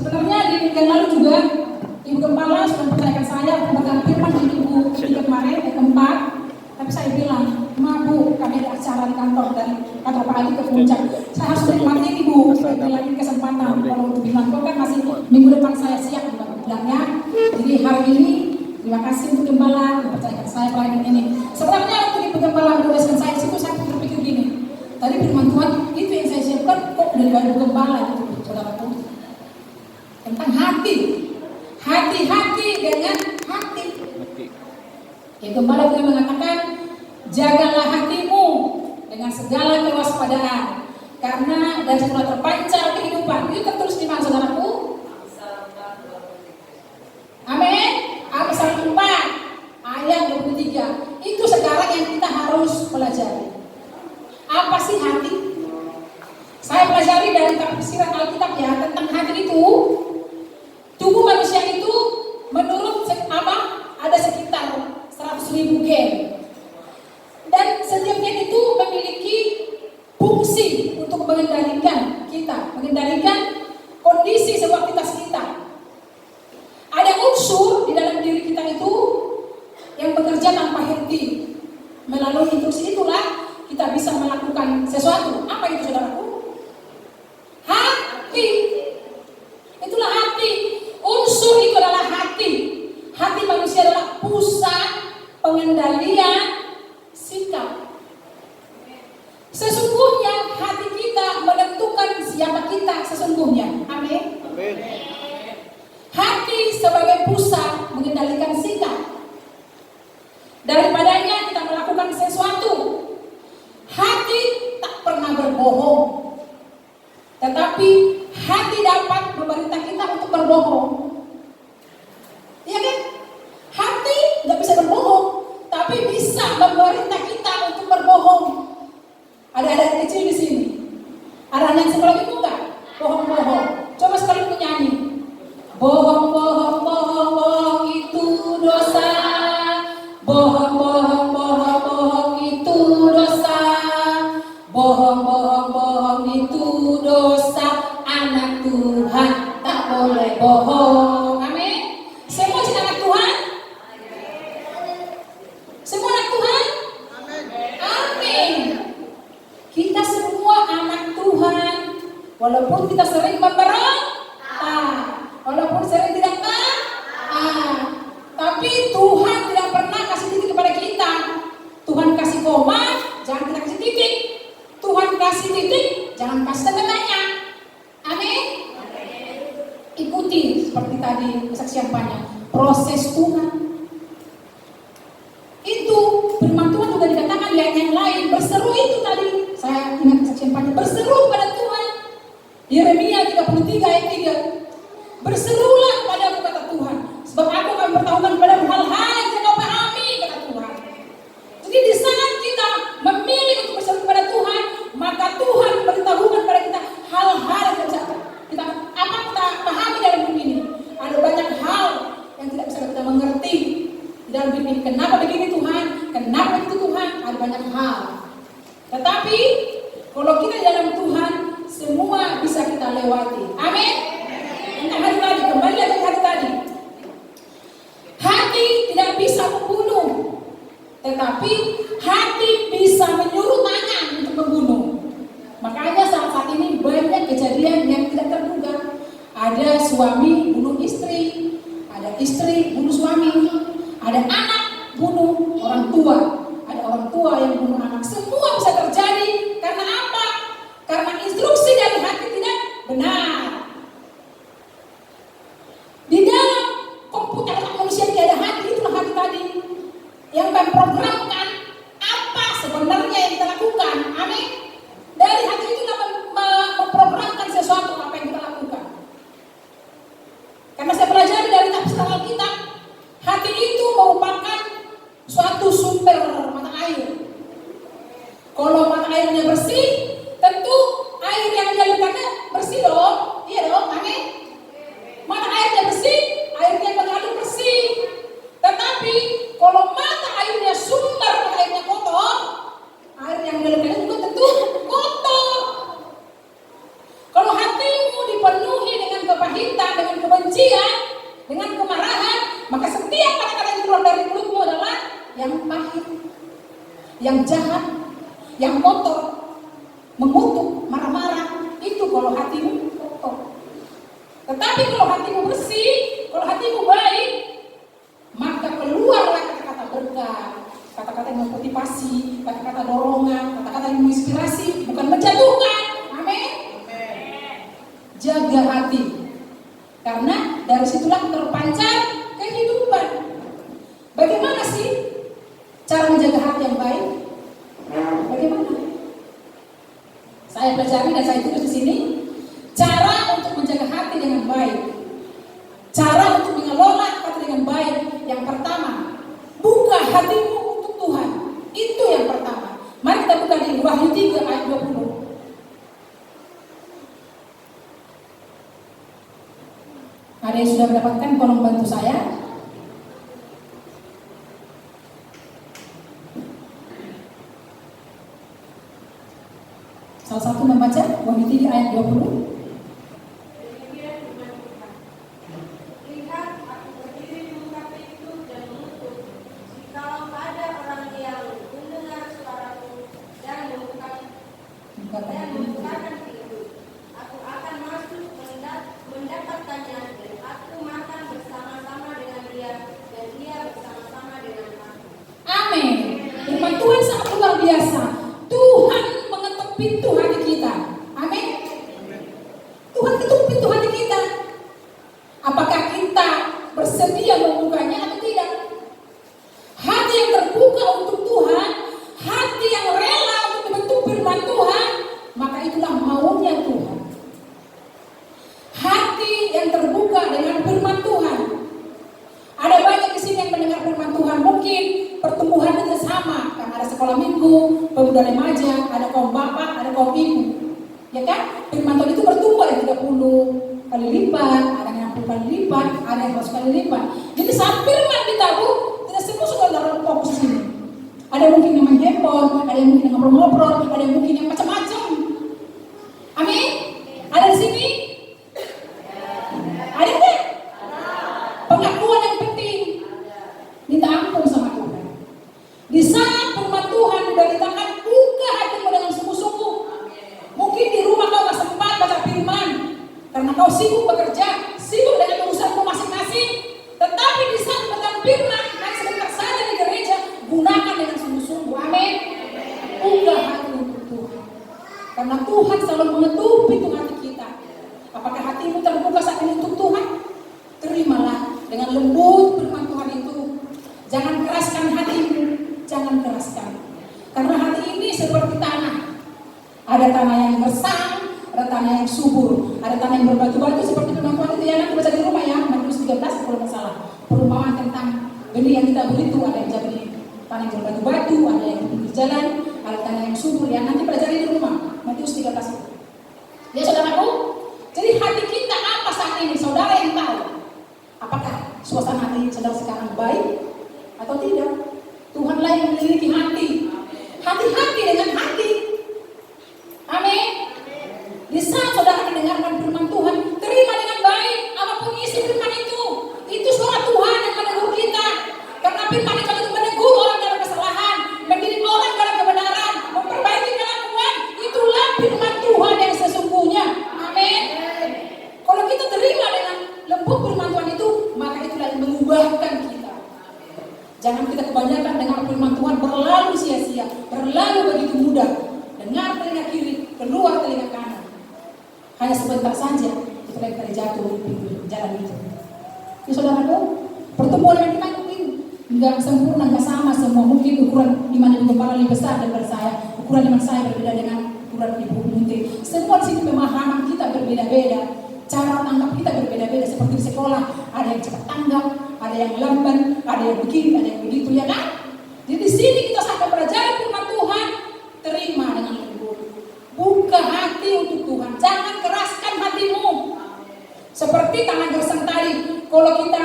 Sebenarnya di minggu yang lalu juga Ibu Gembala sudah mempercayakan saya untuk membagikan firman di minggu ketiga kemarin, keempat. Tapi saya bilang, Bu, kami ada acara di kantor dari kantor Pak Adi ke Puncak. Saya harus menikmati ini Bu, saya lagi kesempatan. Kalau untuk bilang kan masih minggu depan saya siap bilangnya. Jadi hari ini terima kasih untuk Gembala mempercayakan saya pelayanan ini. Sebenarnya untuk Ibu Gembala menuliskan saya di situ, saya berpikir gini. Tadi firman Tuhan itu yang saya siapkan kok dari Ibu Gembala itu, saudaraku. Tentang hati, hati-hati dengan hati. Ya, Gembala juga mengatakan, jagalah hatimu dengan segala kewaspadaan, karena dari segala terpancar kehidupan. Itu tertulis di mana, saudaraku? Amin. Amsal 4 ayat 23. Itu sekarang yang kita harus pelajari. Apa sih hati? Saya pelajari dari tafsiran Alkitab ya tentang hati itu. Tubuh manusia itu menurut ada sekitar 100.000 gen. Dan setiap gen itu memiliki fungsi untuk mengendalikan kita, mengendalikan kondisi sebuah aktivitas kita. Ada unsur di dalam diri kita itu yang bekerja tanpa henti. Melalui instruksi itulah kita bisa melakukan sesuatu. Apa itu, saudaraku? Hati. Itulah hati. Unsur itu adalah hati. Hati manusia adalah pusat pengendalian sikap. Sesungguhnya hati kita menentukan siapa kita sesungguhnya. Amin. Amin. Hati sebagai pusat mengendalikan sikap. Daripadanya kita melakukan sesuatu. Hati tak pernah berbohong. Tetapi hati dapat memerintah kita untuk berbohong. Iya kan? Hati nggak bisa berbohong, tapi bisa memerintah kita untuk berbohong. Ada anak kecil di sini. Ada anak sekolah itu enggak? Bohong-bohong. Coba sekali menyanyi. Bohong, bohong, bohong, bohong itu dosa. Bohong, bohong, bohong, bohong itu dosa. Bohong, bohong, bohong itu dosa. Anak Tuhan tak boleh bohong. Amin. Semua jadi anak Tuhan. Semua anak Tuhan. Amin. Kita semua anak Tuhan. Walaupun kita sering memberontak, walaupun sering tidak taat, tapi Tuhan tidak pernah kasih titik kepada kita. Tuhan kasih koma, jangan kita kasih titik. Tuhan kasih titik, jangan kasih tanda tanya. Amin. Ikuti seperti tadi kesaksian banyak proses Tuhan. Itu firman Tuhan juga dikatakan di ayat yang lain. Berseru itu tadi, saya ingat kesaksian banyak. Berseru pada Tuhan. Yeremia 33 ayat 3. Berserulah kepadaku, kata Tuhan, sebab aku akan beritahukan kepadamu hal-hal yang tidak kau pahami, kata Tuhan. Jadi di saat kita memilih untuk berseru kepada Tuhan, maka Tuhan memberitahukan kepada kita hal-hal yang tidak kita pahami dalam hidup ini. Ada banyak hal yang tidak bisa kita mengerti di dalam hidup ini. Kenapa begini Tuhan? Kenapa itu Tuhan? Ada banyak hal. Tetapi kalau kita di dalam Tuhan, semua bisa kita lewati. Amin. Tentang hari tadi, kembali lagi ke hari tadi. Hati tidak bisa membunuh, tetapi hati bisa menyuruh tangan untuk membunuh. Makanya saat ini banyak kejadian yang tidak terduga. Ada suami bunuh istri, ada istri bunuh suami, ada anak bunuh orang tua, ada orang tua yang bunuh anak. Semua bisa terjadi karena apa? Karena instruksi dari hati tidak benar. Di dalam komputer manusia tidak ada hati, itulah hati tadi yang memprogramkan apa sebenarnya yang kita lakukan. Amin. Dari hati itu kita memprogramkan sesuatu apa yang kita lakukan. Karena saya pelajari dari tafsir Alkitab, kebencian, dengan kemarahan, maka setiap kata-kata yang keluar dari mulutmu adalah yang pahit, yang jahat, yang kotor, mengutuk, marah-marah. Itu kalau hatimu kotor. Tetapi kalau hatimu bersih, kalau hatimu baik, maka keluarlah kata-kata berkah, kata-kata yang memotivasi, kata-kata dorongan, kata-kata yang menginspirasi, bukan menjatuhkan. Amin. Jaga hati, karena dari situlah terpancar kehidupan. Bagaimana sih cara menjaga hati yang baik? Bagaimana? Saya pelajari dan saya tulis di sini. Cara untuk menjaga hati dengan baik, cara untuk mengelola hati dengan baik. Yang pertama, buka hatimu untuk Tuhan. Itu yang pertama. Mari kita buka di Wahyu 3 ayat 20. Ada yang sudah mendapatkan, tolong bantu saya. Salah satu membaca Wahyu 3 ayat 20. Pintu hati kita. Amin. Tuhan ketuk pintu hati kita. Apakah kita bersedia membukanya atau tidak? Hati yang terbuka untuk Tuhan, hati yang rela untuk membentuk firman Tuhan, maka itulah maunya Tuhan. Hati yang terbuka dengan firman Tuhan. Ada banyak di sini yang mendengar firman Tuhan, mungkin pertumbuhan itu sama, karena ada sekolah minggu, pemuda remaja, ada kaum bapak, ada kaum ibu, ya kan? Firman Tuhan itu bertumbuh, ada 30 kali lipat, ada yang 60 kali lipat, ada yang 100 kali lipat. Jadi saat firman ditabuh, tidak semua sudah dalam fokus ini. Ada mungkin yang main handphone, ada yang mungkin yang ngobrol-ngobrol, ada yang mungkin yang macam-macam. Amin? Ada di sini? Ada enggak? Pengakuan yang penting. Minta ampun sama Tuhan. Di saat firman Tuhan diberitakan, buka hatimu dengan sungguh-sungguh. Mungkin di rumah kau gak sempat baca firman, karena kau sibuk bekerja, sibuk dengan urusanmu masing-masing. Tetapi di saat baca firman, naik sebentar saja di gereja, gunakan dengan sungguh-sungguh. Amin. Buka hati untuk Tuhan, karena Tuhan selalu mengetuk pintu hati kita. Apakah hatimu terbuka saat ini untuk Tuhan? Terimalah dengan lembut firman Tuhan itu. Jangan keraskan hatimu, jangan keraskan. Karena hati ini seperti tanah. Ada tanah yang gersang, ada tanah yang subur, ada tanah yang berbatu-batu seperti firman Tuhan itu ya. Nanti baca di rumah ya, Matius 13 kalau nggak salah. Perumpamaan tentang benih yang kita beli itu ada yang jadi tanah yang berbatu-batu, ada yang di pinggir jalan, ada tanah yang subur ya. Nanti pelajari di rumah, Matius 13 itu. Ya saudaraku, jadi hati kita apa saat ini? Saudara yang tahu. Apakah suasana hati saudara sekarang baik atau tidak? Tuhanlah yang memiliki hati. Hati-hati dengan hati. Amin. Di saat saudara mendengarkan firman Tuhan, terima dengan baik apapun isi firman itu. Itu suara Tuhan yang menegur kita. Karena firman itu menegur orang dalam kesalahan, mendidik orang dalam kebenaran, memperbaiki kelakuan. Itulah firman Tuhan yang sesungguhnya. Amin. Kalau kita terima dengan lembut firman Tuhan itu, maka itulah yang mengubahkan kita. Jangan kita kebanyakan dengar firman Tuhan berlalu sia-sia, berlalu begitu mudah. Dengar telinga kiri, keluar telinga kanan. Hanya sebentar saja, kita jatuh di pinggir jalan itu. Ya saudaraku, pertemuan yang kita mungkin nggak sempurna, nggak sama semua. Mungkin ukuran iman ibu kepala lebih besar daripada saya. Ukuran iman saya berbeda dengan ukuran ibu Munti. Semua di sini pemahaman kita berbeda-beda. Cara tanggap kita berbeda-beda. Seperti di sekolah, ada yang cepat tanggap, ada yang lamban, ada yang begini, ada yang begitu, ya kan? Jadi di sini kita sampai belajar firman Tuhan, terima dengan lembut. Buka hati untuk Tuhan, jangan keraskan hatimu. Seperti tanah gersang tadi, kalau kita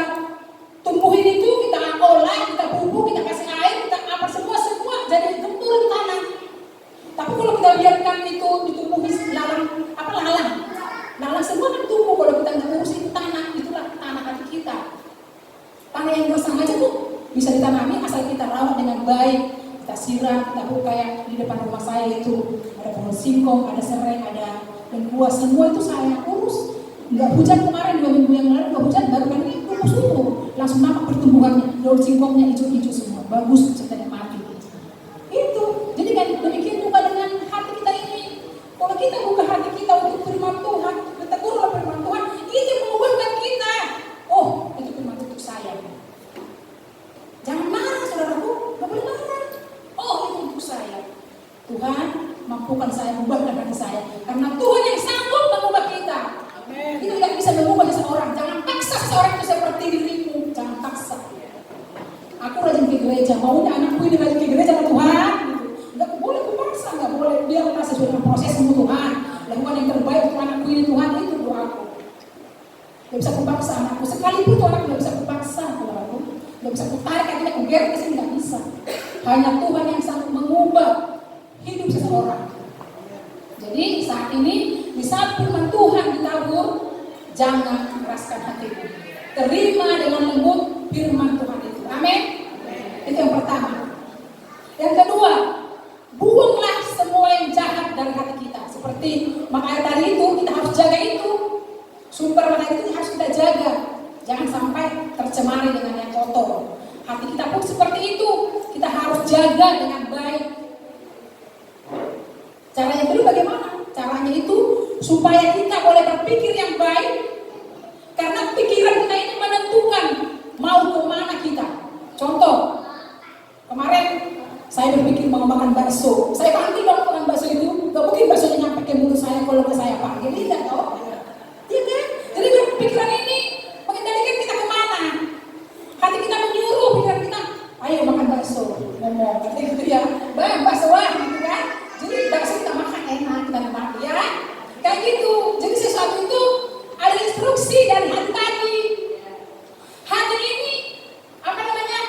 tumbuhin itu, kita olah, kita pupuk, kita kasih air, kita apa semua jadi gembur di tanah. Tapi kalau kita biarkan itu ditumbuhi lalang semua kan tumbuh kalau kita nggak urus itu tanah, itulah baik, kita siram, kita kayak di depan rumah saya itu ada pohon singkong, ada serai, ada lengkuas, semua itu saya urus. Nggak hujan kemarin 2 minggu yang lalu, nggak hujan, baru kan ini tumbuh, langsung nampak pertumbuhannya, daun singkongnya hijau-hijau semua, bagus, ceritanya mati. Itu, jadi kan demikian juga dengan hati kita ini. Kalau kita buka hati kita untuk firman Tuhan, ditegur oleh firman Tuhan, itu mengubahkan kita. Oh, itu firman untuk saya. Jangan marah, saudaraku, nggak boleh marah. Oh, itu untuk saya. Tuhan, mampukan saya, ubahkan hati saya, karena Tuhan yang sanggup mengubah kita. Kita tidak bisa mengubah seseorang. Jangan paksa seseorang itu seperti dirimu. Jangan paksa. Aku rajin ke gereja, maunya anakku ini rajin ke gereja sama Tuhan. Nggak boleh aku paksa, nggak boleh. Biarlah sesuai dengan prosesmu Tuhan. Lakukan yang terbaik untuk anakku ini Tuhan, itu doaku. Nggak bisa aku paksa anakku. Sekalipun Tuhan aku nggak bisa aku paksa Tuhanku. Nggak bisa aku tarik akhirnya aku geret ke sini, nggak bisa. Hanya Tuhan yang sanggup mengubah hidup seseorang. Jadi saat ini di saat firman Tuhan ditabur, jangan keraskan hatimu. Terima dengan lembut firman Tuhan itu. Amin. Itu yang pertama. Yang kedua, buanglah semua yang jahat dari hati kita. Seperti makanya tadi itu kita harus jaga itu. Sumber makanan itu harus kita jaga. Jangan sampai tercemari dengan yang kotor. Hati kita pun seperti itu. Kita harus jaga dengan baik. Caranya dulu bagaimana? Caranya itu supaya kita boleh berpikir yang baik. Karena pikiran kita ini menentukan mau kemana kita. Contoh, kemarin saya berpikir mau makan bakso. Saya panggil mau makan bakso itu, gak mungkin baksonya nyampe ke mulut saya kalau ke saya panggil. Tidak tahu. Iya kan? Jadi pikiran ini mengendalikan kita kemana. Hati kita menyuruh pikiran kita, ayo makan bakso. Ngomong, gitu ya. Bang, baksoan, gitu kan? Jadi bakso kita makan enak, kita nikmati ya. Kayak gitu. Jadi sesuatu itu ada instruksi dari hati tadi. Hati ini apa namanya?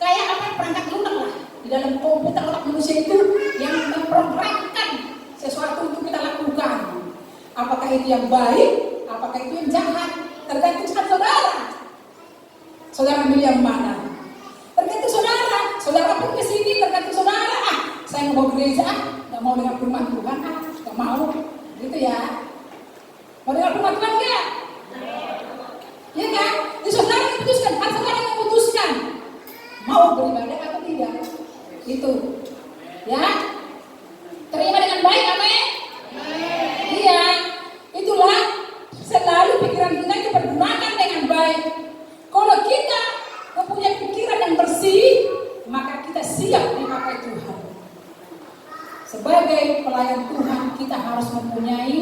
Kayak apa perangkat lunak lah di dalam komputer otak manusia itu yang memprogramkan sesuatu untuk kita lakukan. Apakah itu yang baik? Apakah itu yang jahat? Tergantung saudara. Saudara milih yang mana? Tergantung saudara. Saudara pun kesini tergantung saudara. Saya mau gereja, nggak mau dengar firman Tuhan, nggak mau, gitu ya. Mau dengar firman Tuhan nggak? Ya kan? Jadi saudara memutuskan, kan saudara yang memutuskan mau beribadah atau tidak. Itu, ya. Terima dengan baik, amin. Iya, itulah selalu pikiran kita itu pergunakan dengan baik. Kalau kita mempunyai pikiran yang bersih, maka kita siap dipakai Tuhan. Sebagai pelayan Tuhan kita harus mempunyai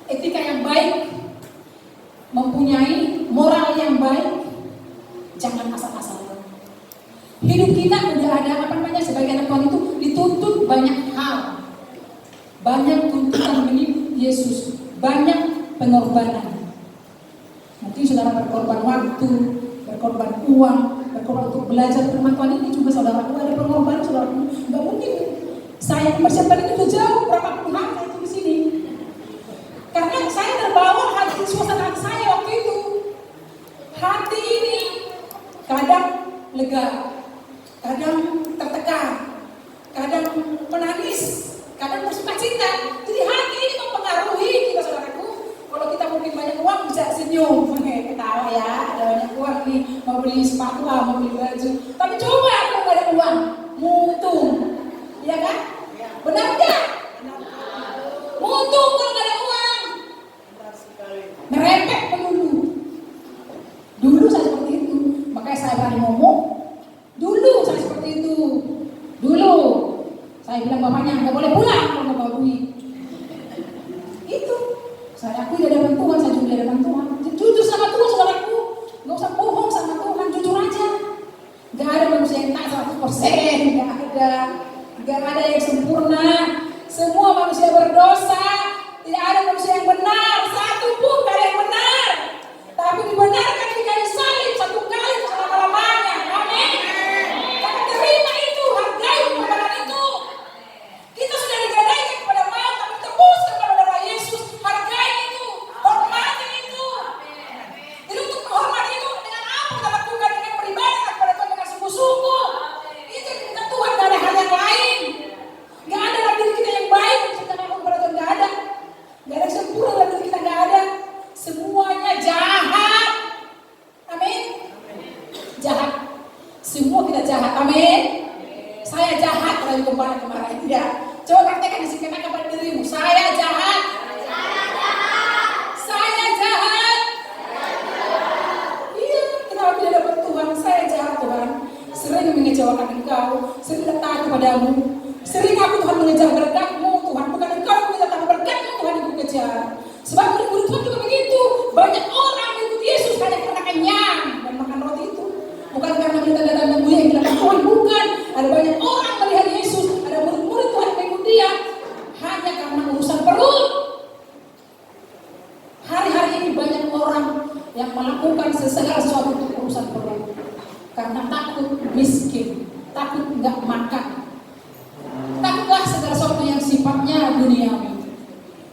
etika yang baik, mempunyai moral yang baik, jangan asal-asalan. Hidup kita udah ada sebagai anak Tuhan itu dituntut banyak hal, banyak tuntutan mengikut Yesus, banyak pengorbanan. Mungkin saudara berkorban waktu, berkorban uang, berkorban untuk belajar firman Tuhan ini juga saudaraku ada pengorbanan saudaraku. Nggak mungkin saya mempersiapkan itu jauh berapa puluh hari itu di sini. Karena saya terbawa hati suasana hati saya waktu itu. Hati ini kadang lega, kadang tertekan, kadang menangis, kadang bersuka cita. Jadi hati ini mempengaruhi kita saudaraku. Kalau kita mungkin banyak uang bisa senyum, ketawa ya, ada banyak uang nih, mau beli sepatu, mau beli baju. Tapi coba kalau nggak ada uang, mutung, iya kan? Benar nggak? Mutung kalau nggak ada uang, merepek melulu. Dulu saya seperti itu, makanya saya berani ngomong. Dulu saya seperti itu, dulu saya bilang bapaknya nggak boleh pulang kalau nggak bawa duit. Itu. Saya akui di hadapan Tuhan, saya juga di hadapan Tuhan. Jujur sama Tuhan, saudaraku. Gak usah bohong sama Tuhan, jujur aja. Gak ada manusia yang tak 100%, gak ada yang sempurna. Semua manusia berdosa. Tidak ada manusia yang benar, satu pun gak ada yang benar. Tapi dibenarkan di kayu salib satu kali selama-lamanya. Amin. Maka terima itu, hargai pengorbanan itu. Kita sudah digadaikan kepada maut, tapi tebus kepada darah Yesus. Hargai itu, hormati itu. orang yang melakukan segala sesuatu untuk urusan perut, karena takut miskin, takut nggak makan, takutlah segala sesuatu yang sifatnya duniawi.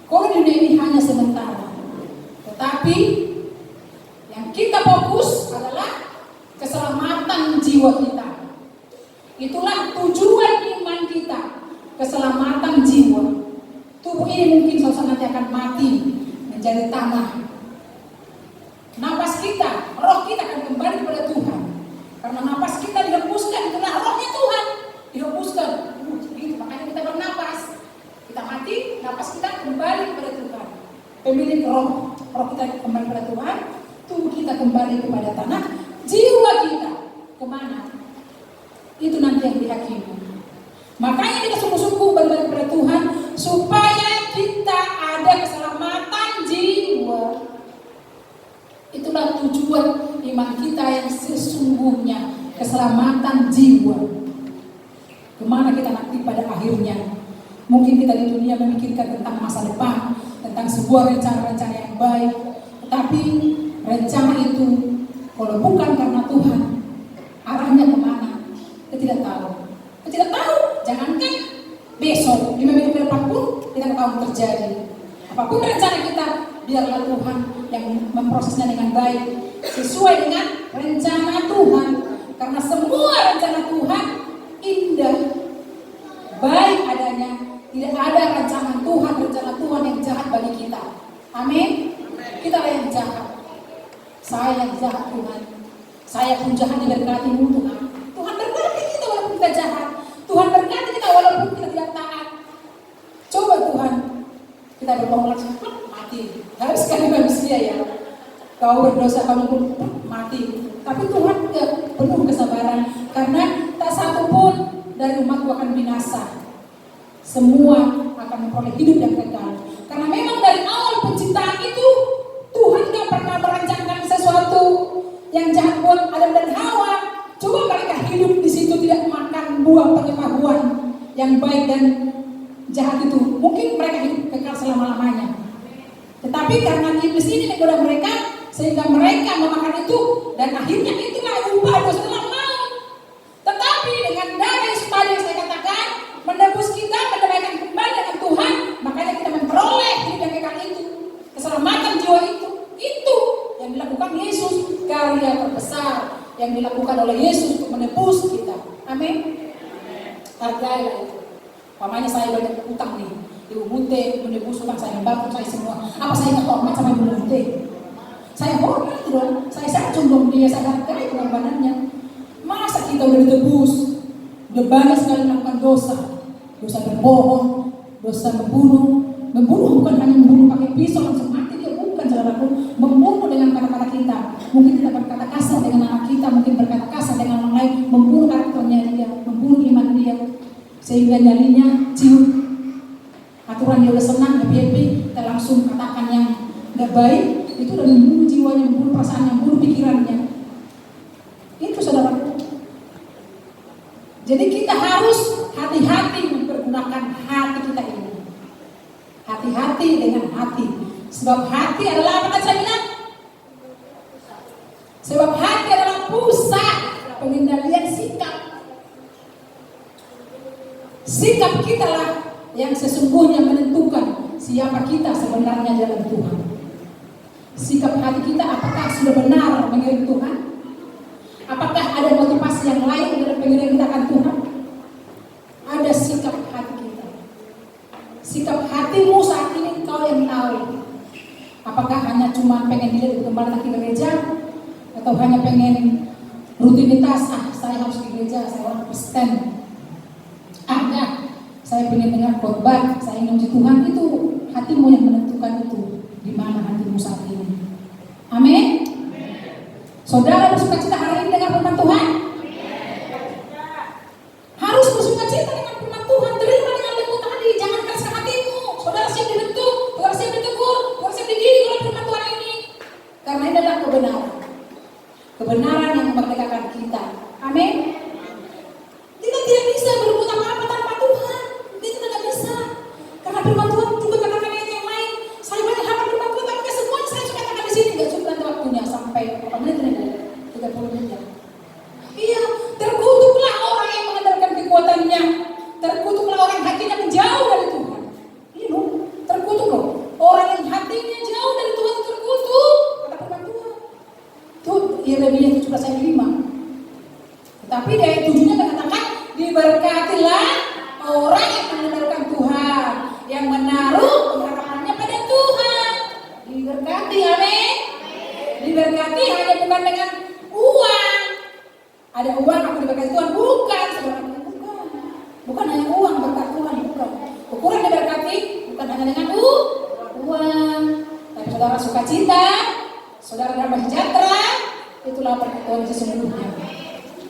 Kalau dunia ini hanya sementara, tetapi yang kita fokus adalah keselamatan jiwa kita. Itulah tujuan iman kita, keselamatan jiwa. Tubuh ini mungkin suatu saat nanti akan mati menjadi tanah. Napas kita, roh kita akan kembali kepada Tuhan. Karena napas kita dihembuskan, itulah rohnya Tuhan dihembuskan. Makanya kita bernapas. Kita mati, napas kita kembali kepada Tuhan. Pemilik roh kita kembali kepada Tuhan, tubuh kita kembali kepada tanah, jiwa kita kemana? Itu nanti yang dihakimi. Makanya kita sungguh-sungguh kembali kepada Tuhan supaya kita ada keselamatan jiwa. Itulah tujuan iman kita yang sesungguhnya, keselamatan jiwa. Kemana kita nanti pada akhirnya? Mungkin kita di dunia memikirkan tentang masa depan, tentang sebuah rencana-rencana yang baik, tetapi rencana itu kalau bukan karena Tuhan, arahnya kemana? Kita tidak tahu. Kita tidak tahu. Jangankan besok 5 menit ke depan pun kita tahu terjadi. Apapun rencana kita, biarlah Tuhan yang memprosesnya dengan baik, sesuai dengan rencana Tuhan. Karena semua rencana Tuhan indah, baik adanya. Tidak ada rancangan Tuhan, rencana Tuhan yang jahat bagi kita. Amin. Kita lah yang jahat. Saya yang jahat Tuhan. Saya pun jahat diberkati-Mu Tuhan. Tuhan berkati kita walaupun kita jahat. Tuhan berkati kita walaupun kita tidak taat. Coba Tuhan, kita berbohong langsung mati. Harus sekali manusia ya. Kau berdosa kamu pun mati. Tapi Tuhan penuh kesabaran, karena tak satu pun dari umatku akan binasa. Semua akan memperoleh hidup yang kekal. Karena memang dari awal penciptaan itu Tuhan gak pernah merancangkan sesuatu yang jahat buat Adam dan Hawa. Coba mereka hidup di situ tidak makan buah pengetahuan yang baik dan jahat itu, mungkin mereka hidup kekal selama-lamanya. Tetapi karena iblis ini menggoda mereka, sehingga mereka memakan itu, dan akhirnya itulah upah dosa dalam maut. Tetapi dengan darah Yesus tadi yang saya katakan, menebus kita, mendamaikan kembali dengan Tuhan, makanya kita memperoleh hidup yang kekal itu, keselamatan jiwa itu yang dilakukan Yesus, karya terbesar yang dilakukan oleh Yesus untuk menebus kita. Amin. Hargailah itu. Pamannya saya banyak utang nih, Ibu Munte menebus utang saya, membantu saya semua. Apa saya nggak hormat sama Ibu Munte? Saya hormat dong, saya sanjung dong dia, saya hargai pengorbanannya. Masa kita udah ditebus, udah banyak sekali melakukan dosa berbohong, dosa membunuh bukan hanya membunuh pakai pisau langsung mati, dia bukan saudaraku, membunuh dengan kata-kata kita. Mungkin kita berkata kasar dengan anak kita, mungkin berkata kasar dengan orang lain, membunuh karakternya dia, membunuh iman dia, sehingga nyalinya ciut. Aturan dia udah senang, happy, kita langsung katakan yang gak baik, itu udah membunuh jiwanya, membunuh perasaannya, membunuh pikirannya. Itu saudaraku. Jadi kita harus hati-hati mempergunakan hati kita ini. Hati-hati dengan hati. Sebab hati adalah apa tadi saya bilang? Sebab hati adalah pusat pengendalian sikap. Sikap kita lah yang sesungguhnya menentukan siapa kita sebenarnya dalam Tuhan. Sikap hati kita apakah sudah benar mengiring Tuhan? Apakah ada motivasi yang lain dalam pengiringan kita akan Tuhan? Ada sikap hati kita. Sikap hatimu saat ini kau yang tahu. Apakah hanya cuma pengen dilihat kembali lagi ke gereja, atau hanya pengen rutinitas? Saya harus ke gereja, saya orang Kristen. Saya pengen dengar khotbah, saya ingin memuji Tuhan. Itu hatimu yang menentukan itu. Di mana hatimu saat ini? Amin. Saudara bersukacita hari ini dengan firman Tuhan? Harus bersukacita dengan firman Tuhan. Terima dengan lembut hati, jangan keraskan hatimu. Saudara siap dibentuk, saudara siap ditegur, saudara siap dididik oleh firman Tuhan ini. Karena ini adalah kebenaran. Kebenaran yang memerdekakan kita. Amin. Kita tidak bisa berbuat apa-apa tanpa Tuhan. Kita tidak bisa. Karena firman Tuhan juga katakan yang lain. Saya banyak hafal firman Tuhan, tapi semuanya saya suka katakan di sini, nggak suka. sampai berapa menit ini Bu? 30 menit ya. Iya, terkutuklah orang yang mengandalkan kekuatannya. Terkutuklah orang hatinya menjauh dari Tuhan. Iya loh, terkutuk loh. Orang yang hatinya jauh dari Tuhan terkutuk. Kata firman Tuhan. Itu Yeremia 17 ayat 5. Tetapi di ayat 7-nya mengatakan, diberkatilah orang yang mengandalkan Tuhan, yang menaruh pengharapannya pada Tuhan. Diberkati, amin. Diberkati hanya bukan dengan uang. Ada uang aku diberkati Tuhan, bukan saudara, bukan. Bukan hanya uang berkat Tuhan, bukan. Ukuran diberkati bukan hanya dengan uang. Tapi saudara sukacita, saudara damai sejahtera, itulah berkat Tuhan sesungguhnya.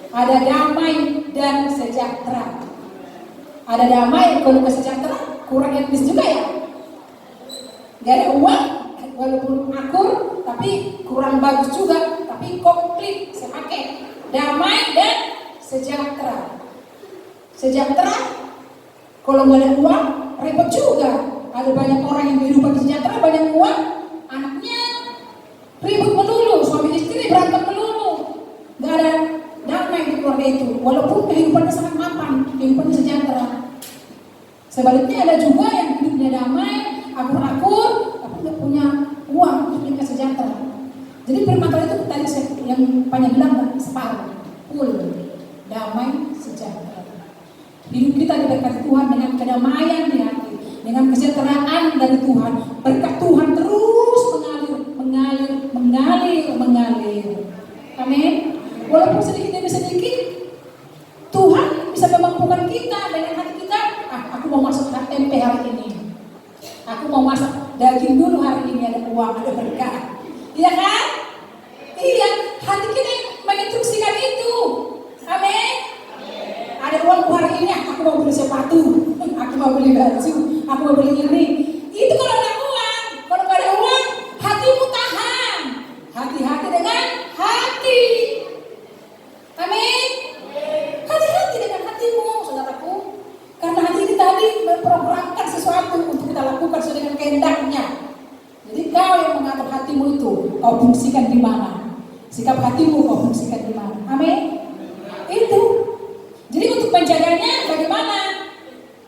Ada damai dan sejahtera. Ada damai, kalau sejahtera kurang etnis juga ya. Gak ada uang, walaupun akur, tapi kurang bagus juga, tapi komplit, sepaket. Damai dan sejahtera. Sejahtera, kalau nggak ada uang, repot juga. Ada banyak orang yang kehidupan sejahtera, banyak uang, anaknya ribut melulu, suami istri berantem melulu. Nggak ada damai di keluarga itu, walaupun kehidupannya sangat mapan, kehidupannya sejahtera. Sebaliknya ada juga yang hidupnya damai, akur-akur, tapi nggak punya uang, punya sejahtera. Jadi firman Tuhan itu tadi yang banyak bilang separuh, full, damai, sejahtera. Hidup kita diberkati Tuhan dengan kedamaian di hati, dengan kesejahteraan dari Tuhan. Berkat Tuhan terus mengalir. Amin. Walaupun sedikit demi sedikit, Tuhan bisa memampukan kita dengan hati kita. Aku mau masak tempe hari ini. Aku mau masak daging dulu hari ini, ada uang, ada berkah. Iya kan? Iya, hati kita menginstruksikan itu. Amin. Ada uang hari ini, aku mau beli sepatu, aku mau beli baju, aku mau beli ini. Itu kalau ada uang. Kalau nggak ada uang, hatimu tahan. Hati-hati dengan hati. Amin. Hati-hati dengan hatimu, saudaraku. Karena hati ini tadi memprogramkan sesuatu untuk kita lakukan sesuai dengan kehendaknya. Jadi kau yang mengatur hatimu itu, kau fungsikan di mana? Sikap hatimu kau fungsikan di mana? Amin. Itu. Jadi untuk menjaganya bagaimana?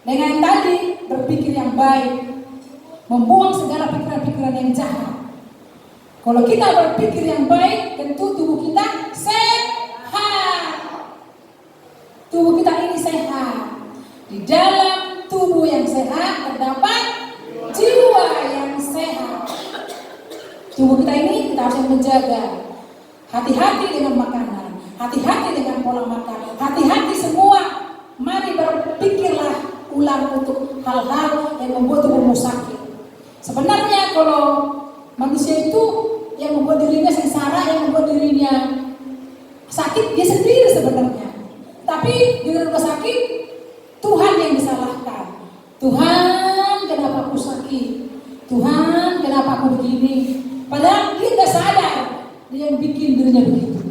Dengan yang tadi, berpikir yang baik, membuang segala pikiran-pikiran yang jahat. Kalau kita berpikir yang baik, tentu tubuh kita sehat. Tubuh kita ini sehat. Di dalam tubuh yang sehat terdapat jiwa yang sehat. Tubuh kita ini kita harus menjaga. Hati-hati dengan makanan, hati-hati dengan pola makan, hati-hati semua. Mari berpikirlah ulang untuk hal-hal yang membuat tubuhmu sakit. Sebenarnya kalau manusia itu yang membuat dirinya sengsara, yang membuat dirinya sakit, dia sendiri sebenarnya. Tapi di rumah sakit, Tuhan yang disalahkan. Tuhan, kenapa aku sakit? Tuhan, kenapa aku begini? Padahal dia tidak sadar, dia yang bikin dirinya begitu.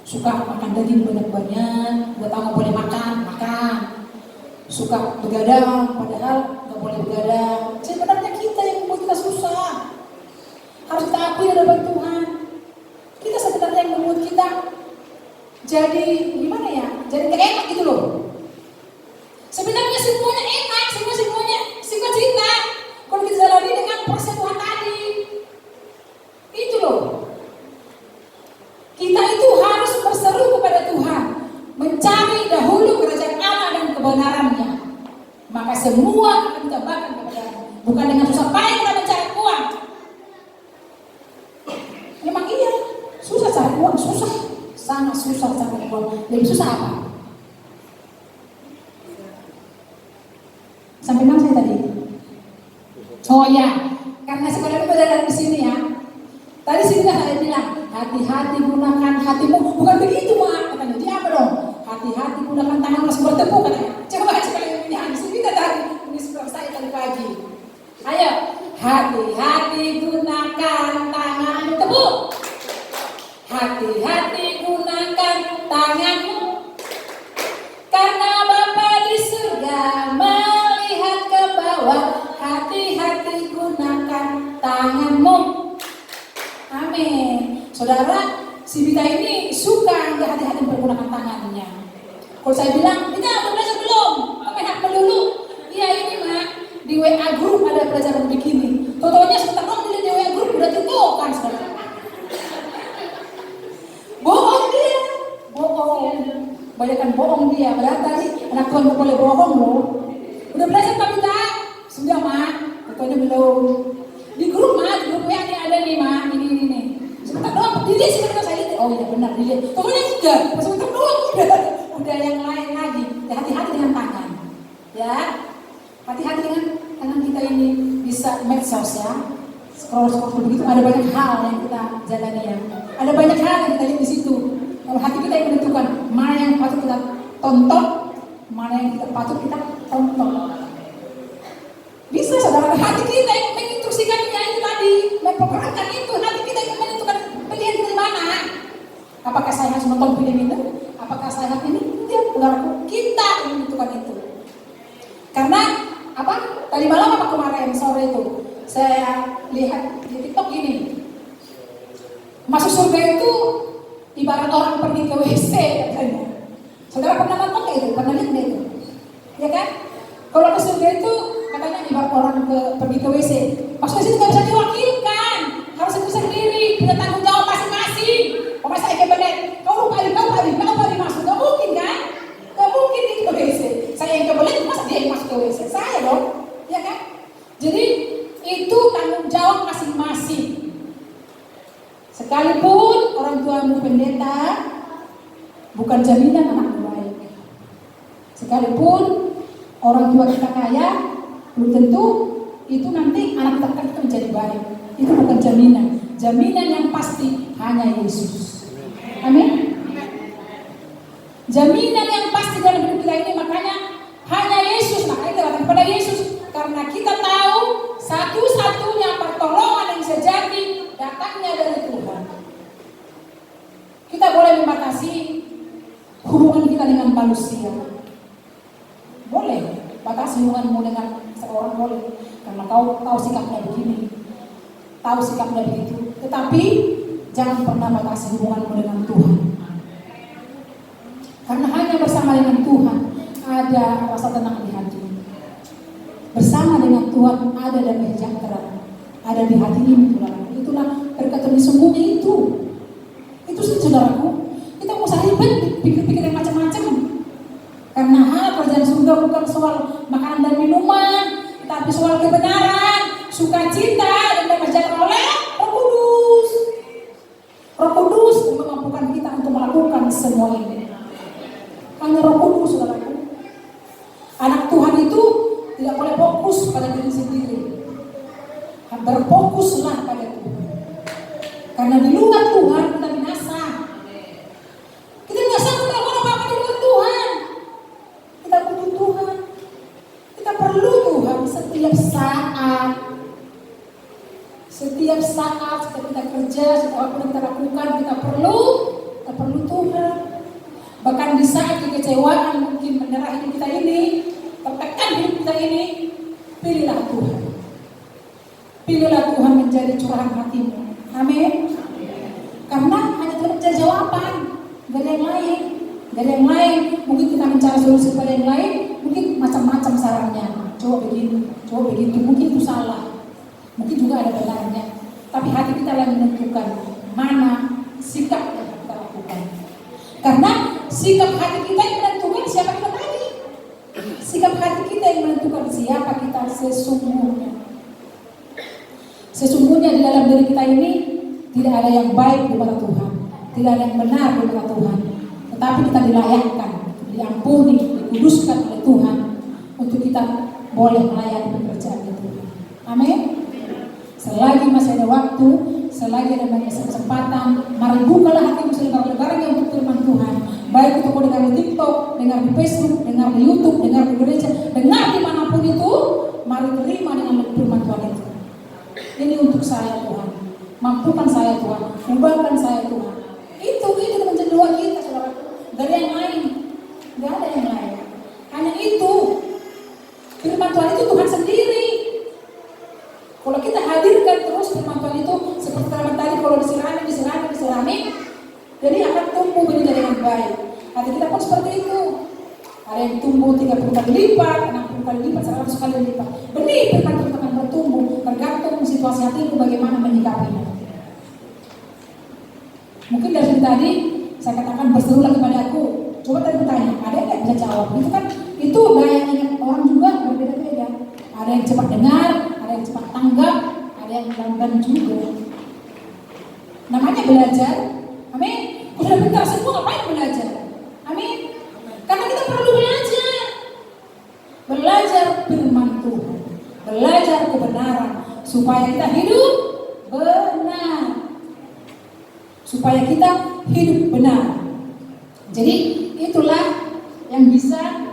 Suka makan daging banyak-banyak, nggak tahu nggak boleh makan. Suka begadang, padahal nggak boleh begadang. Sebenarnya kita yang membuat kita susah. Harus kita akui hadapan Tuhan. Kita sebenarnya yang membuat kita jadi gimana ya? Jadi nggak enak gitu loh. Sebenarnya semuanya enak, semuanya sukacita. Kalau kita jalani dengan proses Tuhan tadi, itu loh. Kita itu harus berseru kepada Tuhan, mencari dahulu kerajaan Allah dan kebenarannya. Maka semua akan ditambahkan kepadamu. Bukan dengan susah payah kita mencari uang. Memang iya, susah cari uang, susah. Sangat susah cari uang. Lebih susah apa? Sampai mana saya tadi? Oh ya, karena sekolah itu dari di sini ya. Tadi sini saya bilang, hati-hati gunakan hatimu. Bukan begitu, Mak. Katanya, dia apa dong? Hati-hati gunakan tanganmu sebuah tepuk, katanya. Coba sekali ini habis kita tadi. Ini sebelum saya tadi pagi. Ayo, hati-hati gunakan tanganmu tepuk. Hati-hati gunakan tanganmu. Karena Bapa di surga melihat ke bawah. Hati-hati gunakan tanganmu. Amin. Saudara, si Bita ini suka nggak hati-hati menggunakan tangannya. Kalau saya bilang, Bita udah belajar belum? Kamu enak dulu. Iya ini mak, di WA group ada pelajaran begini. Totalnya sebentar dong di WA group udah kan saudara. Bohong dia, bohong. Banyakan bohong dia. Berarti tadi anak Tuhan gak boleh bohong loh. Udah belajar Pak Bita? Sudah mak, totalnya belum. Di grup mak, di grup WA ini ada nih mak, ini. Sebentar doang, dilihat sih saya lihat. Oh iya benar dilihat. Totalnya enggak, sebentar doang udah yang lain lagi. Ya, hati-hati dengan tangan. Ya, hati-hati dengan tangan kita ini bisa medsos ya. Scroll begitu ada banyak hal yang kita jalani ya. Ada banyak hal yang kita lihat di situ. Kalau hati kita yang menentukan mana yang patut kita tonton, mana yang kita patut kita tonton. Bisa saudara, hati kita yang menginstruksikannya itu tadi, memperkenalkan itu, hati kita yang menentukan pilihan dari mana. Apakah saya harus nonton film itu? Apakah saya harus ini? Tidak, saudaraku, kita yang menentukan itu. Karena apa? Tadi malam apa kemarin sore itu saya lihat di TikTok gini. Masuk surga itu ibarat orang pergi ke WC katanya. Saudara pernah nonton nggak itu? Pernah lihat nggak itu? Ya kan? Kalau ke surga itu katanya ibarat orang pergi ke WC. Maksudnya situ nggak bisa diwakilkan, harus sendiri, punya tanggung jawab masing-masing. Pokoknya saya kebelet, kau masuk, nggak mungkin kan? Nggak mungkin di WC. Saya yang kebelet, masa dia yang masuk ke WC? Saya dong, ya kan? Jadi itu tanggung jawab masing-masing. Sekalipun orang tuamu pendeta, bukan jaminan anakmu baik. Sekalipun orang tua kita kaya, belum tentu itu nanti anak kita menjadi baik. Itu bukan jaminan. Jaminan yang pasti hanya Yesus. Amin. Jaminan yang pasti dalam hidup kita ini makanya hanya Yesus. Makanya kita datang kepada Yesus karena kita tahu satu-satunya pertolongan yang sejati datangnya dari Tuhan. Kita boleh membatasi hubungan kita dengan manusia. Boleh batasi hubunganmu dengan seorang, boleh, karena kau tahu sikapnya begini, tahu sikapnya begitu. Tetapi jangan pernah batasi hubunganmu dengan Tuhan. Karena hanya bersama dengan Tuhan ada rasa tenang di hati. Bersama dengan Tuhan ada damai sejahtera, ada di hati ini, saudaraku. Itulah berkat yang sesungguhnya itu. Itu sih saudaraku. Kita mau usah ribet, pikir-pikir yang macam-macam. Karena hal kerjaan surga bukan soal makanan dan minuman, tapi soal kebenaran, sukacita, dan damai sejahtera oleh Roh Kudus. Roh Kudus memampukan kita untuk melakukan semua ini. Hanya Roh Kudus, saudaraku. Anak Tuhan itu tidak boleh fokus pada diri sendiri. Berfokuslah pada Tuhan. Karena di luar Tuhan kita binasa. Kita nggak sanggup melakukan apa-apa di luar Tuhan. Kita butuh Tuhan. Kita perlu Tuhan setiap saat. Setiap saat kita kerja, setiap apa yang kita lakukan, kita perlu Tuhan. Bahkan di saat kekecewaan mungkin menyerah hidup kita ini, tertekan hidup kita ini, pilihlah Tuhan. Pilihlah Tuhan menjadi curahan hatimu. Amin. Karena hanya Tuhan menjadi jawaban, gak ada yang lain. Gak ada yang lain. Mungkin kita mencari solusi pada yang lain, mungkin macam-macam sarannya. Coba begini, coba begitu. Mungkin itu salah. Mungkin juga ada benarnya. Tapi hati kita yang menentukan mana sikap yang kita lakukan. Karena sikap hati kita yang menentukan siapa kita tadi. Sikap hati kita yang menentukan siapa kita sesungguhnya. Sesungguhnya di dalam diri kita ini tidak ada yang baik di mata Tuhan, tidak ada yang benar di mata Tuhan. Tetapi kita dilayakkan, diampuni, dikuduskan oleh Tuhan untuk kita boleh melayani pekerjaan itu. Amin. Selagi masih ada waktu, selagi ada banyak kesempatan, mari bukalah hatimu selebar-lebarnya untuk firman Tuhan. Baik itu kau dengar di TikTok, dengar di Facebook, dengar di YouTube, dengar di gereja, dengar dimanapun itu, mari terima dengan firman Tuhan itu. Ini untuk saya Tuhan, mampukan saya Tuhan, ubahkan saya Tuhan. Itu menjadi doa kita, saudara. Gak ada yang lain, gak ada yang lain. Hanya itu. Firman Tuhan itu Tuhan sendiri. Kalau kita hadirkan terus firman Tuhan itu seperti tadi, kalau disirami, baik. Hati kita pun seperti itu. Ada yang tumbuh 30 kali lipat, 60 kali lipat, 100 kali lipat. Benih firman Tuhan akan bertumbuh, tergantung situasi hatiku bagaimana menyikapinya. Mungkin dari tadi saya katakan berserulah kepada aku. Coba tadi bertanya, ada yang nggak bisa jawab? Itu kan, itu gaya ingat orang juga berbeda-beda. Ada yang cepat dengar, ada yang cepat tanggap, ada yang lamban juga. Namanya belajar. Amin. Udah pintar semua, ngapain belajar? Amin. Karena kita perlu belajar. Belajar firman Tuhan, belajar kebenaran supaya kita hidup benar. Supaya kita hidup benar. Jadi itulah yang bisa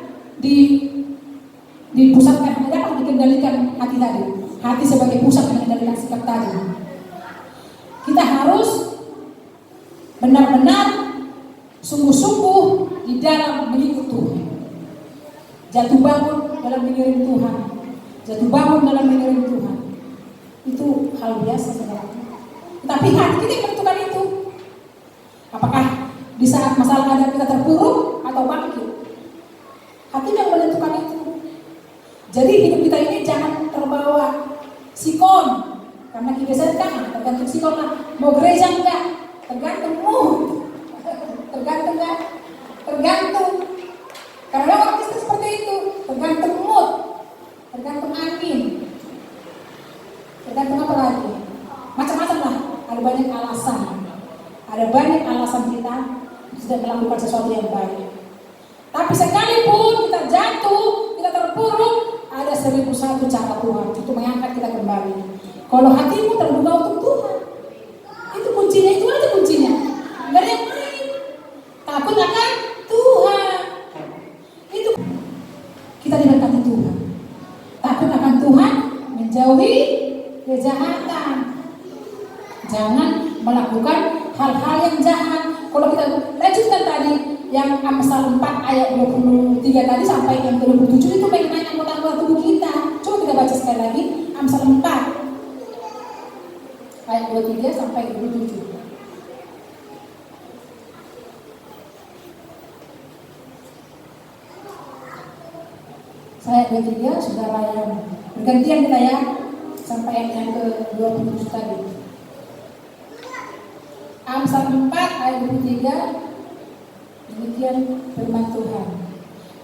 dipusatkan, dapat dikendalikan hati tadi. Hati sebagai pusat mengendalikan sikap tadi. Kita harus benar-benar sungguh-sungguh di dalam mengikut Tuhan. Jatuh bangun dalam mengiring Tuhan. Jatuh bangun dalam mengiring Tuhan. Itu hal biasa sebenarnya. Tapi hati kita yang menentukan itu. Apakah di saat masalah ada kita terpuruk atau bangkit? Hati yang menentukan itu. Jadi hidup kita ini jangan terbawa sikon. Karena kita kan tergantung sikon lah. Mau gereja enggak? Tergantung mood. Tergantung enggak? Tergantung. Karena orang Kristen seperti itu. Tergantung mood. Tergantung angin. Tergantung apa lagi? Macam-macam lah. Ada banyak alasan. Ada banyak alasan kita sudah melakukan sesuatu yang baik. Tapi sekalipun kita jatuh, kita terpuruk, ada 1001 cara Tuhan untuk mengangkat kita kembali. Kalau hatimu terbuka untuk Tuhan, itu kuncinya, itu aja kuncinya. Nggak ada yang lain. Takut akan Tuhan. Itu kita diberkati Tuhan. Takut akan Tuhan, menjauhi kejahatan. Jangan melakukan hal-hal yang jahat. Kalau kita lanjutkan tadi yang Amsal 4 ayat 23 tadi sampai yang ke 27 itu mengenai anggota-anggota tubuh kita. Coba kita baca sekali lagi Amsal 4 ayat 23 sampai 27. Saya 23 saudara yang bergantian kita ya sampai yang ke 27 tadi. Amsal 4 ayat 23. Demikian firman Tuhan.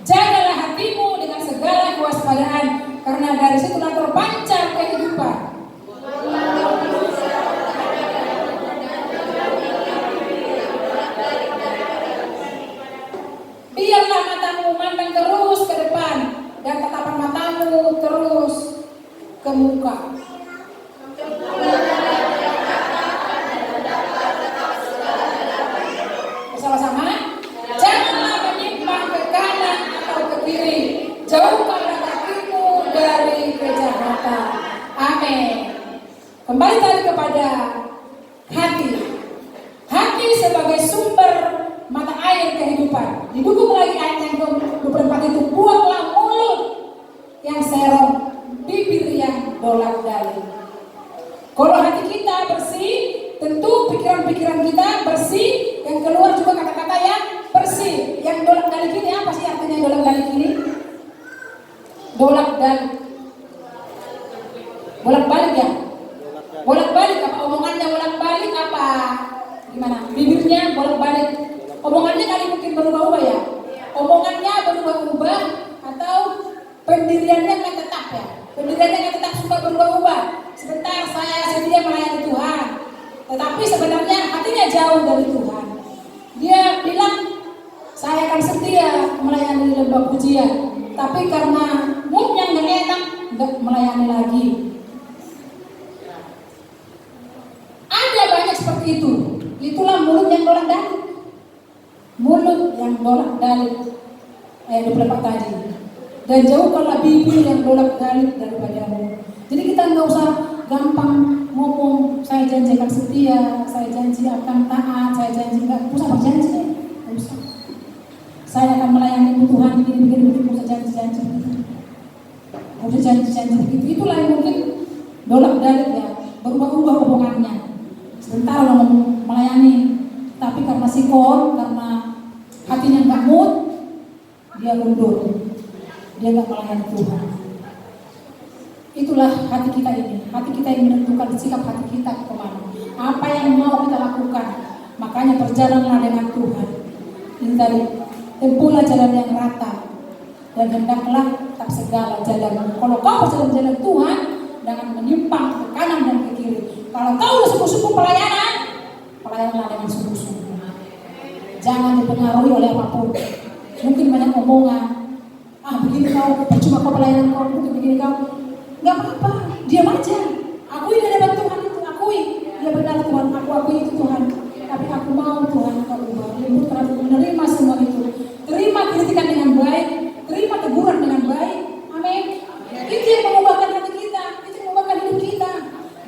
Jagalah hatimu dengan segala kewaspadaan, karena dari situlah terpancar kehidupan. Biarlah matamu memandang terus ke depan dan tatapan matamu terus ke muka. Bersama-sama. Janganlah menyimpang ke kanan atau ke kiri. Jauhkanlah kakimu dari kejahatan. Amin. Kembali tadi kepada hati. Hati sebagai sumber mata air kehidupan. Didukung lagi ayat yang ke-24 itu. Buanglah mulut yang serong, bibir yang dolak-dalik. Kalau hati kita bersih, tentu pikiran-pikiran kita bersih. Yang keluar juga kata-kata yang bersih. Yang dolak-dalik ini apa sih artinya dolak-dalik ini? Dolak-dalik. Bolak-balik ya? Bolak-balik apa? Omongannya bolak-balik apa? Gimana? Bibirnya bolak-balik. Omongannya kali mungkin berubah-ubah ya? Omongannya berubah-ubah atau pendiriannya nggak tetap ya? Pendiriannya nggak tetap, suka berubah-ubah. Sebentar saya sedia melayani Tuhan, tetapi sebenarnya hatinya jauh dari Tuhan. Dia bilang saya akan setia melayani lembah pujian, tapi karena moodnya nggak enak, nggak melayani lagi. Ada banyak seperti itu. Itulah mulut yang dolak-dalik. Mulut yang dolak-dalik ayat 24 tadi. Dan jauhkanlah bibir yang dolak-dalik daripadamu. Jadi kita nggak usah gampang ngomong saya janji akan setia, saya janji akan taat, saya janji nggak usah berjanji, nggak usah. Saya akan melayani Tuhan begini, nggak usah janji-janji, nggak usah janji-janji begitu. Itulah yang mungkin dolak-dalik ya, berubah-ubah omongannya. Sebentar ngomong melayani, tapi karena sikon, karena hatinya nggak mood, dia mundur, dia nggak melayani Tuhan. Itulah hati kita ini. Hati kita yang menentukan sikap hati kita kemana. Apa yang mau kita lakukan. Makanya berjalanlah dengan Tuhan. Hindari, tempuhlah jalan yang rata. Dan hendaklah tak segala jalan. Kalau kau berjalan jalan Tuhan, jangan menyimpang ke kanan dan ke kiri. Kalau kau udah sungguh-sungguh pelayanan, pelayanlah dengan sungguh-sungguh. Jangan dipengaruhi oleh apapun. Mungkin banyak omongan. Begini kau, percuma kau pelayanan kau, mungkin begini kau. Gak apa-apa, diam aja. Akui di hadapan Tuhan itu, akui. Ya benar Tuhan, aku akui itu Tuhan. Tapi aku mau Tuhan kau ubah. Ibu terlalu menerima semua itu. Terima kritikan dengan baik, terima teguran dengan baik. Amin. Itu yang mengubahkan hati kita, itu yang mengubahkan hidup kita.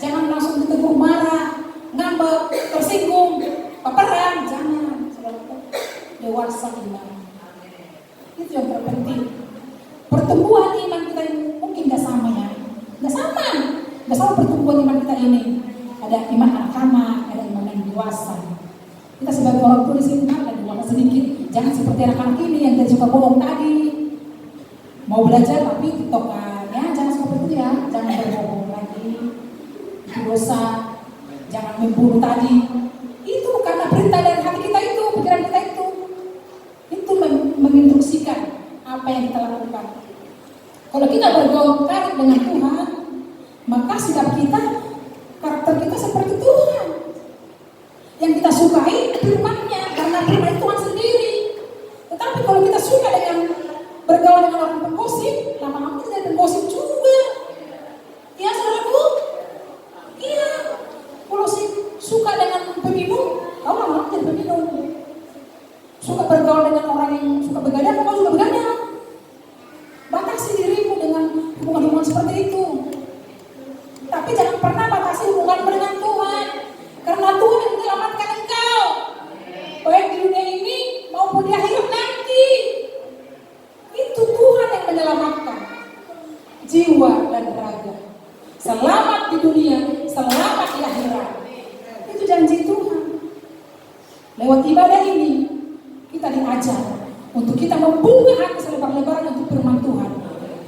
Jangan langsung ditegur marah, ngambek, tersinggung, baperan. Jangan. Dewasa iman. Itu yang terpenting. Pertumbuhan iman kita ini mungkin gak sama ya. Gak sama pertumbuhan iman kita ini. Ada iman anak-anak, ada iman yang dewasa. Kita sebagai orang tua di sini ada dewasa sedikit. Jangan seperti anak-anak ini yang tadi suka bohong tadi. Mau belajar tapi tiktokan ya, jangan seperti itu ya. Jangan berbohong lagi. Itu dosa. Jangan membunuh tadi. Itu karena perintah dari hati kita itu, pikiran kita itu. Itu menginstruksikan apa yang kita lakukan. Kalau kita bergaul karib dengan Tuhan, maka sikap kita, karakter kita seperti Tuhan. Yang kita sukai firman-Nya, karena firman Tuhan sendiri. Tetapi kalau kita suka dengan bergaul dengan orang penggosip, lama-lama kita jadi penggosip juga. Ya saudaraku? Iya. Kalau suka dengan peminum, kau lama-lama jadi peminum. Suka bergaul dengan orang yang suka begadang, kau juga begadang. Batasi dirimu dengan hubungan-hubungan seperti itu. Tapi jangan pernah batasi hubunganmu dengan Tuhan. Karena Tuhan yang menyelamatkan engkau. Baik di dunia ini maupun di akhirat nanti. Itu Tuhan yang menyelamatkan jiwa dan raga. Selamat di dunia, selamat di akhirat. Itu janji Tuhan. Lewat ibadah ini kita diajar untuk kita membuka hati selebar-lebarnya untuk firman Tuhan.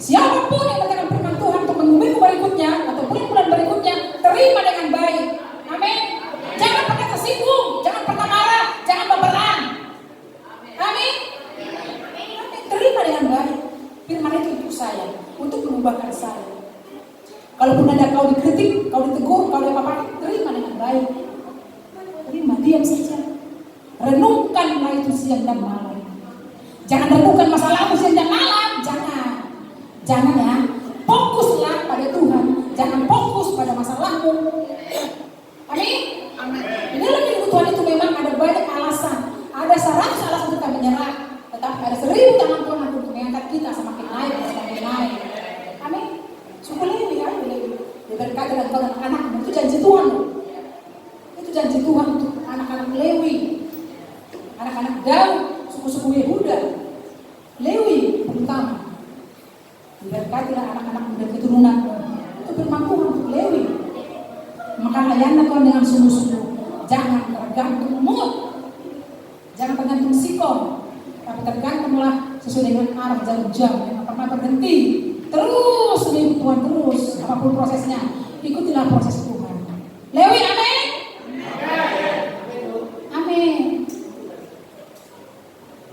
Siapapun yang mendengar firman Tuhan untuk minggu berikutnya atau bulan-bulan berikutnya, terima dengan baik. Amin. Jangan pernah tersinggung, jangan pernah marah, jangan baperan. Amin. Terima dengan baik. Firman itu untuk saya, untuk mengubahkan saya. Kalaupun ada kau dikritik, kau ditegur, kau diapa-apain, terima dengan baik. Terima, diam saja. Renungkanlah itu siang dan malam. Jangan renungkan masalahmu siang dan malam. Jangan ya. Fokuslah pada Tuhan. Jangan fokus pada masalahmu. Amin. Di dalam hidup Tuhan itu memang ada banyak alasan. Ada 100 alasan kita menyerah. Tetapi ada 1000 tangan Tuhan untuk mengangkat kita semakin naik dan semakin naik. Amin. Syukur Lewi ya. Diberkati dan Tuhan anak-anak. Itu janji Tuhan. Itu janji Tuhan untuk anak-anak Lewi. Anak-anak Daud, suku-suku Yehuda, Lewi terutama. Diberkatilah anak-anak muda keturunan. Itu firman Tuhan untuk Lewi. Maka layanilah Tuhan dengan sungguh-sungguh. Jangan tergantung mood, jangan tergantung sikon, tapi tergantunglah sesuai dengan arah jam-jam yang pernah berhenti. Terus mengikut Tuhan terus, apapun prosesnya, ikutilah proses Tuhan. Lewi, amin. Amin.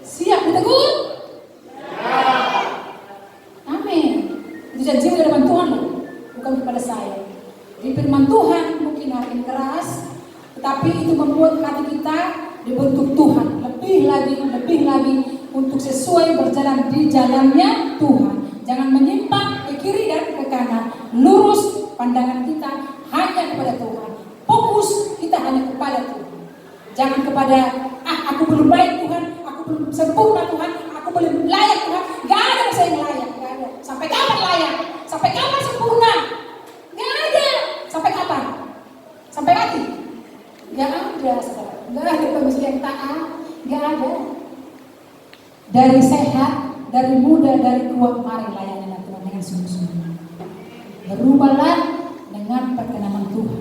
Siap ditegur? Amin. Itu janji di hadapan Tuhan loh, bukan kepada saya. Di firman Tuhan mungkin hari ini keras, tetapi itu membuat hati kita dibentuk Tuhan lebih lagi untuk sesuai berjalan di jalannya Tuhan. Jangan menyimpang ke kiri dan ke kanan. Lurus pandangan kita hanya kepada Tuhan. Fokus kita hanya kepada Tuhan. Jangan kepada aku belum baik Tuhan, aku belum sempurna Tuhan, aku belum layak Tuhan. Gak ada saya yang layak, gak ada. Sampai kapan layak? Sampai kapan sempurna? Gak ada. Sampai kapan? Sampai mati? Gak ada, saudara. Gak ada manusia yang taat. Gak ada. Dari sehat, dari muda, dari kuat, mari layani Tuhan dengan sungguh-sungguh. Berubahlah dengan perkenanan Tuhan.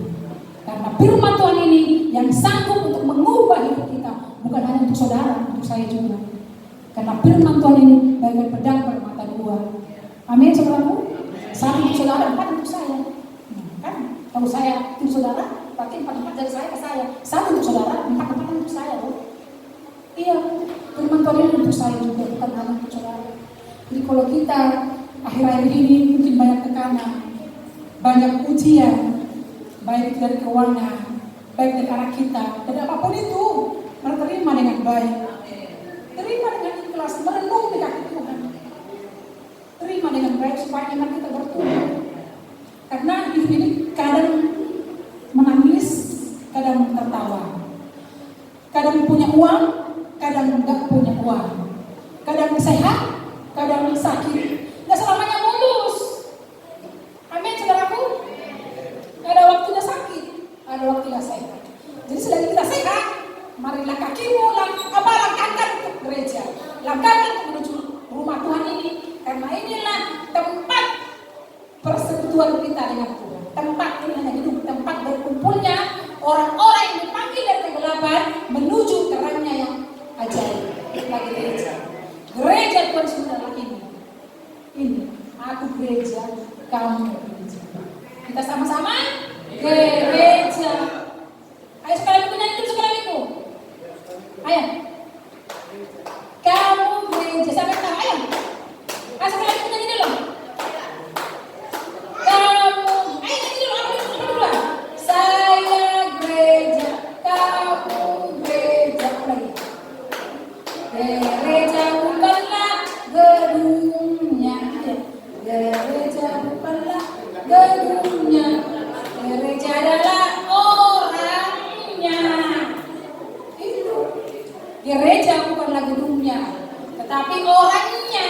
Karena firman Tuhan ini yang sanggup untuk mengubah hidup kita, bukan hanya untuk saudara, untuk saya juga. Tuhan ini bagaikan pedang bermata dua. Amin, saudaraku. Satu untuk saudara, 4 untuk saya. Kan kalau saya untuk saudara, berarti 4 dari saya ke saya. Satu untuk saudara, 4 untuk saya loh. Iya, firman Tuhan ini untuk saya juga, bukan hanya untuk saudara. Jadi kalau kita akhir-akhir ini mungkin banyak tekanan, banyak ujian, baik dari keuangan, baik dari anak kita, dan apapun itu, terima dengan baik. Terima dengan ikhlas, merenung di kaki Tuhan. Terima dengan baik supaya iman kita bertumbuh. Karena hidup ini kadang menangis, kadang tertawa. Kadang punya uang, kadang enggak punya uang. Kadang sehat, kadang sakit. Nggak selamanya mulus. Amin, saudaraku. Ada waktunya sakit, ada waktunya sehat. Jadi selagi kita sehat, marilah kakimu langkahkan untuk gereja, langkahkan untuk menuju rumah Tuhan ini, karena inilah tempat persekutuan kita dengan Tuhan. Tempat ini hanya hidup, tempat berkumpulnya orang-orang yang dipanggil dari kegelapan menuju terangnya yang ajaib. Lagi gereja, gereja Tuhan saudara ini, aku gereja, kamu gereja. Kita sama-sama gereja. Ayo sekali punya itu sekali itu. Ayo. Kamu gereja, sampai tahu ayo. Ayo sekali punya ini dulu. Kamu, ayo ini dulu, aku dulu. Saya gereja, kamu gereja. Lagi. Gereja bukanlah gedungnya, gereja bukanlah gedungnya, gereja adalah orangnya. Itu gereja bukanlah gedungnya, tetapi orangnya.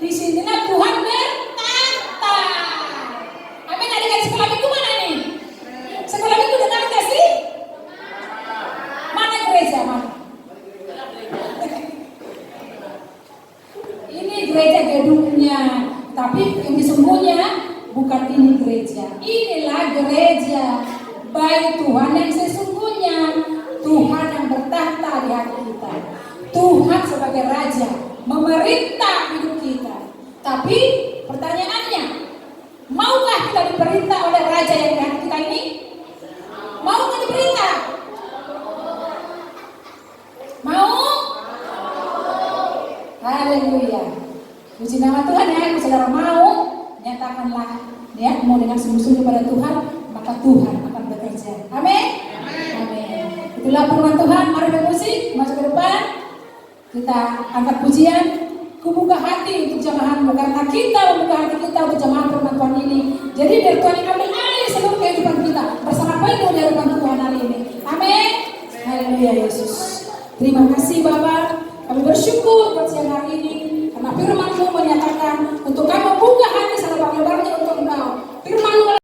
Di sinilah Tuhan bertata. Amin. Adik-adik sekolah minggu mana nih? Sekolah minggu dengar nggak sih? Mana gereja mana? Ini gereja gedungnya, tapi yang sesungguhnya bukan ini gereja. Inilah gereja baik Tuhan yang sesungguhnya, Tuhan yang bertahta di hati kita. Tuhan sebagai raja memerintah hidup kita. Tapi pertanyaannya, maukah kita diperintah oleh raja yang di hati kita ini? Maukah diperintah? Mau? Haleluya. Puji nama Tuhan ya. Kalau saudara mau, nyatakanlah ya, mau dengan sungguh-sungguh pada Tuhan, maka Tuhan akan bekerja. Amin. Amin. Itulah firman Tuhan. Mari bermusik, masuk ke depan. Kita angkat pujian. Kubuka hati untuk jamahanmu, karena kita membuka hati kita untuk jamahan firman Tuhan ini. Jadi biar Tuhan yang ambil alih seluruh kehidupan kita bersama penuh dari firman Tuhan hari ini. Amin. Haleluya Yesus. Terima kasih Bapak. Kami bersyukur buat siang hari ini karena firman-Mu menyatakan untuk kamu buka hati selebar-lebarnya untuk Engkau. Firman-Mu